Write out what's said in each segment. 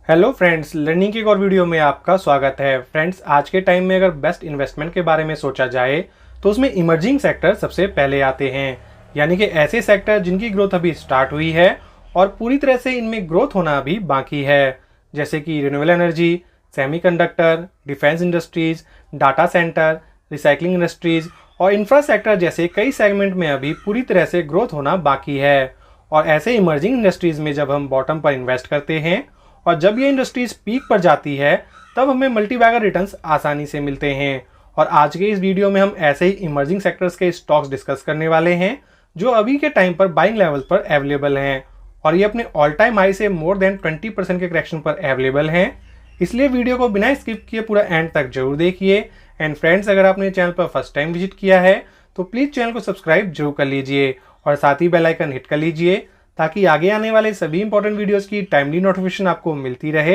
Hello friends, learning की एक और वीडियो में आपका स्वागत है। फ्रेंड्स, आज के टाइम में अगर बेस्ट इन्वेस्टमेंट के बारे में सोचा जाए तो उसमें इमर्जिंग सेक्टर सबसे पहले आते हैं, यानी कि ऐसे सेक्टर जिनकी ग्रोथ अभी स्टार्ट हुई है और पूरी तरह से इनमें ग्रोथ होना अभी बाकी है, जैसे कि renewable energy, semiconductor, defence industries, data centre, recycling industries और इंफ्रा सेक्टर जैसे कई सेगमेंट में अभी पूरी तरह से ग्रोथ होना बाकी है। और ऐसे इमर्जिंग इंडस्ट्रीज में जब हम बॉटम पर इन्वेस्ट करते हैं और जब ये इंडस्ट्रीज पीक पर जाती है तब हमें मल्टीबैगर रिटर्न्स आसानी से मिलते हैं। और आज के इस वीडियो में हम ऐसे ही इमर्जिंग सेक्टर्स के स्टॉक्स डिस्कस करने वाले हैं जो अभी के टाइम पर बाइंग लेवल पर अवेलेबल हैं और ये अपने ऑल टाइम हाई से मोर देन 20% के करेक्शन पर अवेलेबल हैं। इसलिए वीडियो को बिना स्किप किए पूरा एंड तक जरूर देखिए। एंड फ्रेंड्स, अगर आपने चैनल पर फर्स्ट टाइम विजिट किया है तो प्लीज़ चैनल को सब्सक्राइब जरूर कर लीजिए और साथ ही बेल आइकन हिट कर लीजिए ताकि आगे आने वाले सभी इंपॉर्टेंट वीडियोस की टाइमली नोटिफिकेशन आपको मिलती रहे।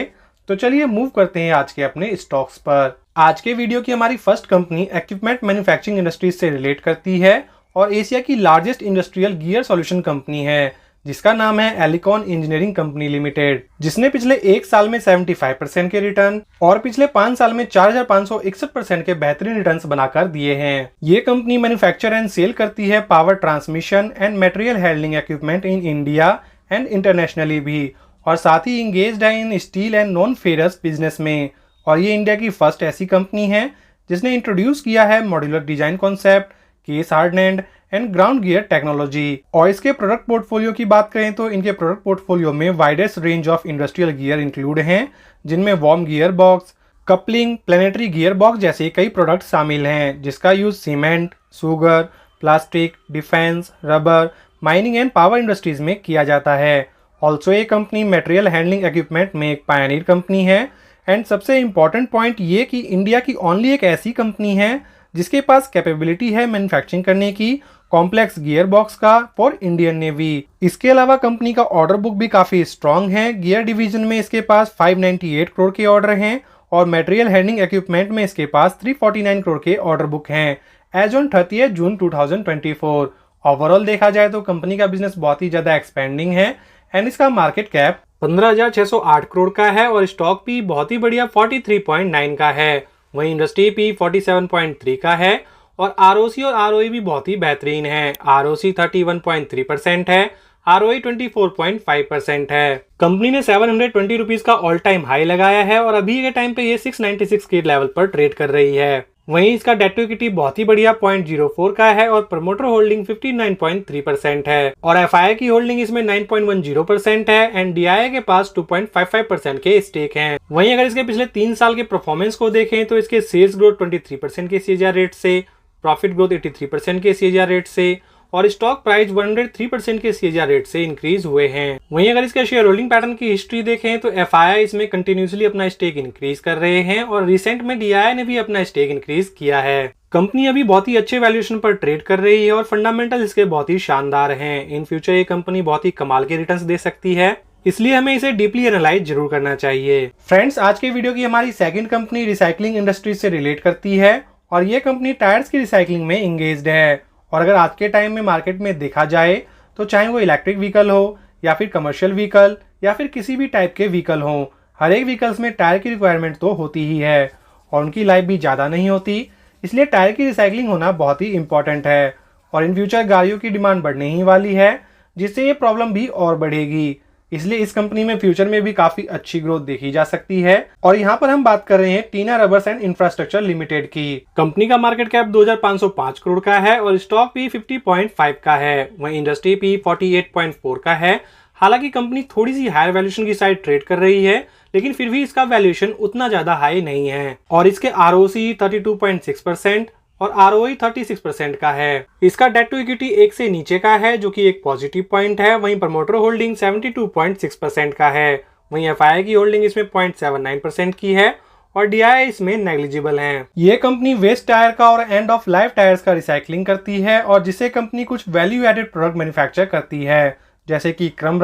तो चलिए मूव करते हैं आज के अपने स्टॉक्स पर। आज के वीडियो की हमारी first company equipment manufacturing industries से रिलेट करती है और एशिया की largest industrial gear solution company है जिसका नाम है एलिकॉन इंजीनियरिंग कंपनी लिमिटेड, जिसने पिछले एक साल में 75% के रिटर्न और पिछले 5 साल में 4561% के बेहतरीन रिटर्न्स बनाकर दिए हैं। ये कंपनी मैन्युफैक्चर एंड सेल करती है power transmission and material handling equipment in India and internationally भी, और साथ ही इंगेज्ड है in steel and non ferrous business में। और ये इंडिया की फर्स्ट ऐसी कंपनी है जिसने इंट्रोड्यूस किया है modular design concept, case hardened and ground gear technology. और इसके प्रोडक्ट पोर्टफोलियो की बात करें तो इनके प्रोडक्ट पोर्टफोलियो में widest range of industrial gear include हैं, जिनमें worm gear box, coupling, planetary gear box जैसे कई प्रोडक्ट शामिल हैं जिसका use cement, sugar, plastic, defence, rubber, mining and power industries में किया जाता है। ऑल्सो ये कंपनी मटेरियल हैंडलिंग इक्विपमेंट में एक पायनियर कंपनी है। एंड सबसे इंपॉर्टेंट पॉइंट ये कि इंडिया की ओनली एक ऐसी कंपनी है जिसके पास कैपेबिलिटी है मैन्युफैक्चरिंग करने की कॉम्प्लेक्स गियर बॉक्स का फॉर इंडियन नेवी। इसके अलावा कंपनी का ऑर्डर बुक भी काफी स्ट्रांग है। गियर डिवीजन में इसके पास 598 करोड़ के ऑर्डर हैं और मटेरियल हैंडलिंग इक्विपमेंट में इसके पास 349 करोड़ के ऑर्डर बुक हैं एज ऑन 30 जून 2024। ओवरऑल देखा जाए तो कंपनी का बिजनेस बहुत ही ज्यादा एक्सपेंडिंग है एंड इसका मार्केट कैप 15,608 करोड़ का है और स्टॉक भी बहुत ही बढ़िया 43.9 का है। वहीं इंडस्ट्री पी 47.3 का है और आरओसी और आरओई भी बहुत ही बेहतरीन है। आरओसी 31.3% है, आरओई 24.5% है। कंपनी ने 720 रुपीज का ऑल टाइम हाई लगाया है और अभी के टाइम पे ये 696 के लेवल पर ट्रेड कर रही है। वहीं इसका डेट टू इक्विटी बहुत ही बढ़िया 0.04 का है और प्रमोटर होल्डिंग 59.3% है और एफआईआई की होल्डिंग इसमें 9.10% है एंड डीआईआई के पास 2.55% के स्टेक हैं। वहीं अगर इसके पिछले 3 साल के परफॉर्मेंस को देखें तो इसके सेल्स ग्रोथ 23% के सीएजीआर रेट से, प्रॉफिट ग्रोथ 83% के सीएजीआर रेट से और स्टॉक प्राइस 103% के सीएजीआर रेट से इंक्रीज हुए हैं। वहीं अगर इसके शेयर होल्डिंग पैटर्न की हिस्ट्री देखें तो एफआईआई इसमें कंटिन्यूसली अपना स्टेक इंक्रीज कर रहे हैं और रिसेंट में डीआईआई ने भी अपना स्टेक इंक्रीज किया है। कंपनी अभी बहुत ही अच्छे वैल्यूएशन पर ट्रेड कर रही है और फंडामेंटल इसके बहुत ही शानदार हैं। इन फ्यूचर ये कंपनी बहुत ही कमाल के रिटर्न्स दे सकती है, इसलिए हमें इसे डीपली एनालाइज जरूर करना चाहिए। फ्रेंड्स, आज के वीडियो की हमारी सेकंड कंपनी रिसाइकलिंग इंडस्ट्रीज से रिलेट करती है और ये कंपनी टायर्स की रिसाइकलिंग में इंगेज्ड है। और अगर आज के टाइम में मार्केट में देखा जाए तो चाहे वो इलेक्ट्रिक व्हीकल हो या फिर कमर्शियल व्हीकल या फिर किसी भी टाइप के व्हीकल हो, हर एक व्हीकल्स में टायर की रिक्वायरमेंट तो होती ही है और उनकी लाइफ भी ज़्यादा नहीं होती, इसलिए टायर की रिसाइकलिंग होना बहुत ही इंपॉर्टेंट है। और इन फ्यूचर गाड़ियों की डिमांड बढ़ने ही वाली है जिससे ये प्रॉब्लम भी और बढ़ेगी, इसलिए इस कंपनी में फ्यूचर में भी काफी अच्छी ग्रोथ देखी जा सकती है। और यहाँ पर हम बात कर रहे हैं टीना रबर्स एंड इंफ्रास्ट्रक्चर लिमिटेड की। कंपनी का मार्केट कैप 2,505 करोड़ का है और स्टॉक भी 50.5 का है। वहीं इंडस्ट्री पी 48.4 का है। हालांकि कंपनी थोड़ी सी हायर वैल्यूएशन की साइड ट्रेड कर रही है, लेकिन फिर भी इसका वैल्यूएशन उतना ज्यादा हाई नहीं है और इसके आरओसी 32.6% और आरओई 36% का है। इसका डेट टू इक्विटी 1 से नीचे का है जो कि एक पॉजिटिव पॉइंट है। वहीं प्रमोटर होल्डिंग 72.6% का है। वहीं एफआईआई की होल्डिंग इसमें 0.79% की है और डीआईआई इसमें नेग्लिजिबल है। ये कंपनी वेस्ट टायर का और एंड ऑफ लाइफ टायर्स का रिसाइकलिंग करती है और जिससे कंपनी कुछ वैल्यू एडेड प्रोडक्ट मैन्युफैक्चर करती है, जैसे कि crumb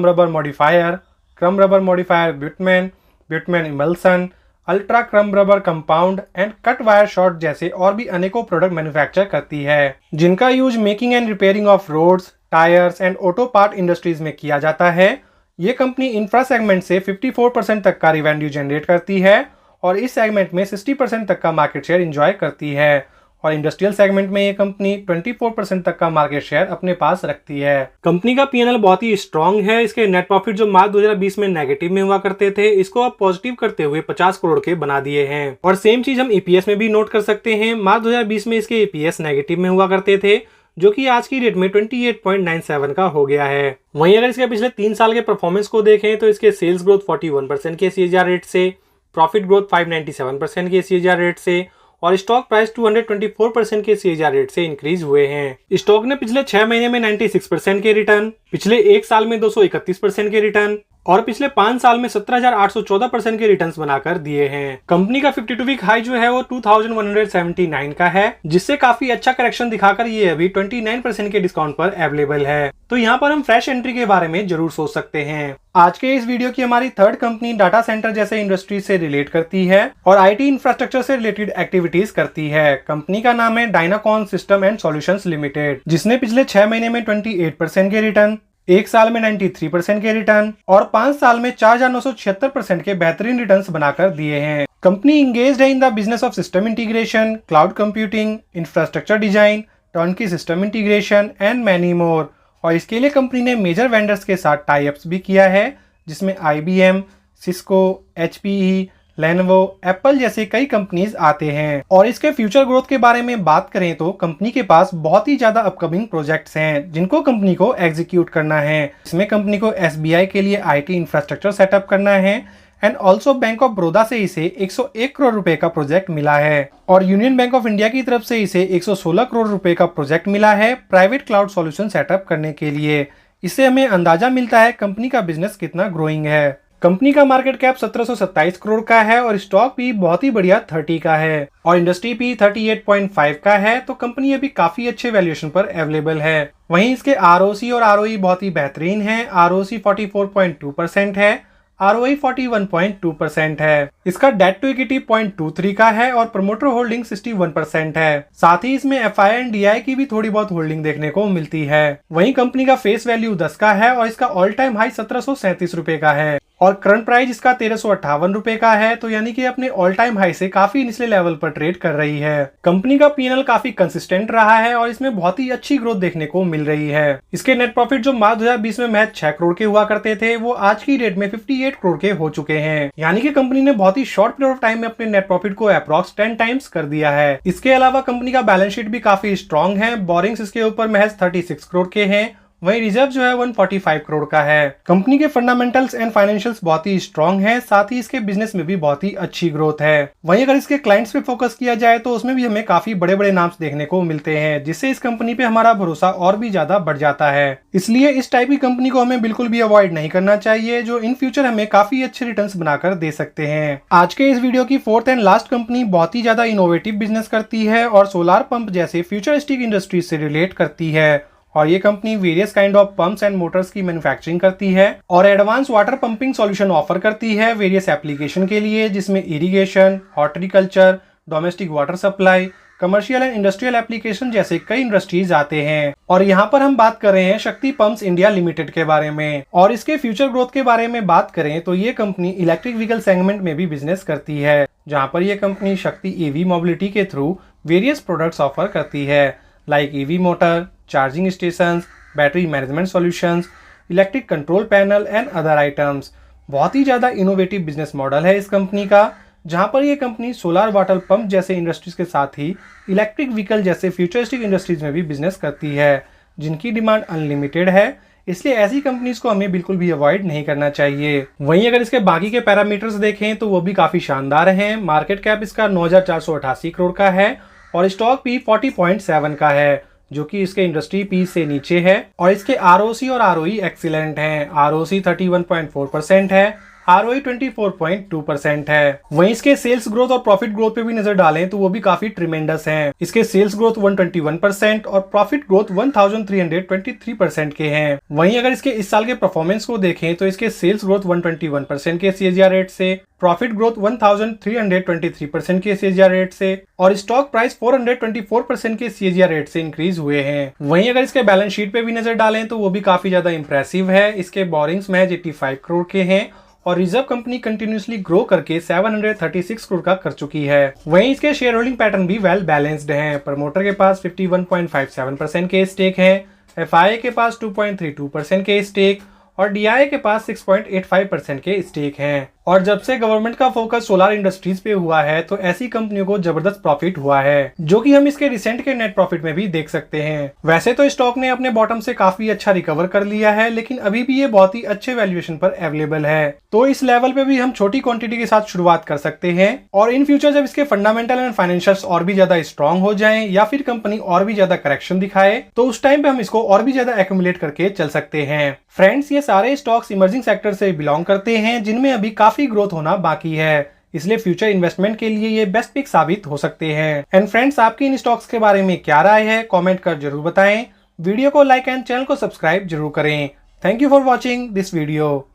rubber modifier, crumb rubber modifier bitumen, bitumen emulsion, ultra crumb rubber compound and cut wire shot जैसे और भी अनेकों प्रोडक्ट मैन्युफैक्चर करती है, जिनका use making and repairing of roads, tyres and auto part industries में किया जाता है। ये कंपनी इंफ्रा सेगमेंट से 54% तक का रिवेन्यू जनरेट करती है और इस सेगमेंट में 60% तक का मार्केट शेयर एंजॉय करती है और इंडस्ट्रियल सेगमेंट में ये कंपनी 24% तक का मार्केट शेयर अपने पास रखती है। कंपनी का पीएनएल बहुत ही स्ट्रांग है। इसके नेट प्रॉफिट जो मार्च 2020 में नेगेटिव में हुआ करते थे, इसको अब पॉजिटिव करते हुए 50 करोड़ के बना दिए हैं। और सेम चीज हम ईपीएस में भी नोट कर सकते हैं। मार्च 2020 में इसके ईपीएस नेगेटिव में हुआ करते थे, जो कि आज की डेट में 28.97 का हो गया है। वहीं अगर इसके पिछले 3 साल के परफॉर्मेंस को देखें तो इसके सेल्स ग्रोथ 41% के सीएजीआर रेट से, प्रॉफिट ग्रोथ 597% के सीएजीआर रेट से और स्टॉक प्राइस 224% के सीएजीआर रेट से इंक्रीज हुए हैं। स्टॉक ने पिछले 6 महीने में 96% के रिटर्न, पिछले 1 साल में 231% के रिटर्न और पिछले 5 साल में 17,814% के रिटर्न्स बनाकर दिए हैं। कंपनी का 52 वीक हाई जो है वो 2179 का है, जिससे काफी अच्छा करेक्शन दिखाकर ये अभी 29% के डिस्काउंट पर अवेलेबल है। तो यहाँ पर हम फ्रेश एंट्री के बारे में जरूर सोच सकते हैं। आज के इस वीडियो की हमारी थर्ड कंपनी डाटा सेंटर जैसे इंडस्ट्री से रिलेट करती है और आईटी इंफ्रास्ट्रक्चर से रिलेटेड एक्टिविटीज करती है। कंपनी का नाम है डायनाकॉन सिस्टम एंड सॉल्यूशंस लिमिटेड, जिसने पिछले 6 महीने में 28% के रिटर्न, 1 साल में 93% के रिटर्न और 5 साल में 4,976% के बेहतरीन रिटर्न्स बनाकर दिए हैं। कंपनी इंगेज्ड है in the business of system integration, cloud computing, infrastructure design, turnkey system integration and many more. और इसके लिए कंपनी ने मेजर वेंडर्स के साथ टाई अप्स भी किया है, जिसमें IBM, Cisco, HPE, Lenovo, Apple जैसे कई कंपनीज आते हैं। और इसके फ्यूचर ग्रोथ के बारे में बात करें तो कंपनी के पास बहुत ही ज्यादा अपकमिंग प्रोजेक्ट्स हैं, जिनको कंपनी को एग्जीक्यूट करना है। इसमें कंपनी को SBI के लिए IT इंफ्रास्ट्रक्चर सेटअप करना है and also bank of Baroda से इसे 101 करोड़ रुपए का प्रोजेक्ट मिला है और यूनियन बैंक ऑफ इंडिया की तरफ से इसे 116 करोड़ रुपए का प्रोजेक्ट मिला है प्राइवेट क्लाउड सॉल्यूशन सेटअप करने के लिए। इससे हमें अंदाजा मिलता है कंपनी का बिजनेस कितना ग्रोइंग है। कंपनी का मार्केट कैप 1727 करोड़ का है और स्टॉक भी बहुत ही बढ़िया 30 का है और इंडस्ट्री पी 38.5 का है। तो कंपनी अभी काफी अच्छे वैल्यूएशन पर अवेलेबल है। वहीं इसके ROC और ROE बहुत ही बेहतरीन है। ROC 44.2% है, ROE 41.2% है। इसका डेट टू इक्विटी 0.23 का है और प्रमोटर होल्डिंग 61% है। साथ ही इसमें FI एंड DI की भी थोड़ी बहुत होल्डिंग देखने को मिलती है। वहीं कंपनी का फेस वैल्यू 10 का है और इसका ऑल टाइम हाई 1737 रुपए का है और करंट प्राइस इसका 1358 रुपए का है। तो यानी कि अपने ऑल टाइम हाई से काफी निचले लेवल पर ट्रेड कर रही है। कंपनी का पीएनएल काफी कंसिस्टेंट रहा है और इसमें बहुत ही अच्छी ग्रोथ देखने को मिल रही है। इसके नेट प्रॉफिट जो मार्च 2020 में महज 6 करोड़ के हुआ करते थे, वो आज की डेट में 58 करोड़ के हो चुके हैं। यानी कि कंपनी ने बहुत ही शॉर्ट पीरियड ऑफ टाइम में अपने नेट प्रॉफिट को अप्रॉक्स 10 टाइम्स कर दिया है। इसके अलावा कंपनी का बैलेंस शीट भी काफी स्ट्रॉन्ग है। बोरिंग्स इसके ऊपर महज 36 करोड़ के हैं, वहीं रिजर्व जो है 145 करोड़ का है। कंपनी के फंडामेंटल्स एंड फाइनेंशियल्स बहुत ही स्ट्रॉन्ग है, साथ ही इसके बिजनेस में भी बहुत ही अच्छी ग्रोथ है। वहीं अगर इसके क्लाइंट्स पे फोकस किया जाए तो उसमें भी हमें काफी बड़े बड़े नाम्स देखने को मिलते हैं, जिससे इस कंपनी पे हमारा भरोसा और भी ज्यादा बढ़ जाता है। इसलिए इस टाइप की कंपनी को हमें बिल्कुल भी अवॉइड नहीं करना चाहिए, जो इन फ्यूचर हमें काफी अच्छे रिटर्न्स बनाकर दे सकते हैं। आज के इस वीडियो की फोर्थ एंड लास्ट कंपनी बहुत ही ज्यादा इनोवेटिव बिजनेस करती है और सोलार पंप जैसे फ्यूचरिस्टिक इंडस्ट्री से रिलेट करती है और ये company various kind of pumps and Motors की मैन्युफैक्चरिंग करती है और advance water pumping solution offer करती है वेरियस एप्लीकेशन के लिए, जिसमें irrigation, horticulture, domestic water supply, commercial and industrial application जैसे कई इंडस्ट्रीज आते हैं। और यहाँ पर हम बात कर रहे हैं शक्ति पंप्स इंडिया लिमिटेड के बारे में। और इसके फ्यूचर ग्रोथ के बारे में बात करें तो ये कंपनी इलेक्ट्रिक व्हीकल सेगमेंट में भी बिजनेस करती है, जहाँ पर यह कंपनी शक्ति EV मोबिलिटी के थ्रू वेरियस प्रोडक्ट्स ऑफर करती है, like EV motor, charging stations, battery management solutions, electric control panel and other items. बहुत ही ज़्यादा इनोवेटिव बिजनेस मॉडल है इस कंपनी का, जहां पर ये कंपनी सोलार वाटर पंप जैसे इंडस्ट्रीज के साथ ही इलेक्ट्रिक व्हीकल जैसे फ्यूचरिस्टिक इंडस्ट्रीज में भी बिजनेस करती है, जिनकी डिमांड अनलिमिटेड है। इसलिए ऐसी कंपनीज को हमें बिल्कुल भी अवॉइड नहीं करना चाहिए। वहीं अगर इसके बाकी के पैरामीटर्स देखें तो वो भी काफ़ी शानदार हैं। मार्केट कैप इसका 9,488 करोड़ का है और स्टॉक भी 40.7 का है, जो कि इसके इंडस्ट्री पी से नीचे है। और इसके ROC और ROE एक्सीलेंट हैं। ROC 31.4% है, ROE 24.2% है। वहीं इसके सेल्स ग्रोथ और प्रॉफिट ग्रोथ पे भी नजर डालें तो वो भी काफी ट्रिमेंडस हैं। इसके सेल्स ग्रोथ 121% और प्रॉफिट ग्रोथ 1323% के हैं। वहीं अगर इसके इस साल के परफॉर्मेंस को देखें तो इसके सेल्स ग्रोथ 121% के CAGR रेट से, प्रॉफिट ग्रोथ 1323% के CAGR रेट से और स्टॉक प्राइस 424% के CAGR रेट से इंक्रीज हुए हैं। वहीं अगर इसके बैलेंस शीट पे भी नजर डालें तो वो भी काफी ज्यादा इंप्रेसिव है। इसके बोरिंग्स महज 85 करोड़ के हैं और रिजर्व कंपनी कंटिन्यूसली ग्रो करके 736 करोड़ का कर चुकी है। वहीं इसके शेयर होल्डिंग पैटर्न भी वेल बैलेंस्ड हैं। प्रमोटर के पास 51.57% के स्टेक है, FII के पास 2.32% के स्टेक और DII के पास 6.85% के स्टेक हैं। और जब से गवर्नमेंट का फोकस सोलर इंडस्ट्रीज पे हुआ है तो ऐसी कंपनियों को जबरदस्त प्रॉफिट हुआ है, जो कि हम इसके रिसेंट के नेट प्रॉफिट में भी देख सकते हैं। वैसे तो स्टॉक ने अपने बॉटम से काफी अच्छा रिकवर कर लिया है, लेकिन अभी भी ये बहुत ही अच्छे वैल्यूएशन पर अवेलेबल है, तो इस लेवल पे भी हम छोटी क्वांटिटी के साथ शुरुआत कर सकते हैं। और इन फ्यूचर जब इसके फंडामेंटल एंड फाइनेंशियल्स और भी ज्यादा स्ट्रॉन्ग हो जाए या फिर कंपनी और भी ज्यादा करेक्शन दिखाए तो उस टाइम पे हम इसको और भी ज्यादा एक्यूमुलेट करके चल सकते हैं। फ्रेंड्स, ये सारे स्टॉक्स इमर्जिंग सेक्टर से बिलोंग करते हैं जिनमें अभी काफी ग्रोथ होना बाकी है, इसलिए फ्यूचर इन्वेस्टमेंट के लिए ये बेस्ट पिक साबित हो सकते हैं। एंड फ्रेंड्स, आपकी इन स्टॉक्स के बारे में क्या राय है, कमेंट कर जरूर बताएं। वीडियो को लाइक एंड चैनल को सब्सक्राइब जरूर करें। Thank you for watching this video.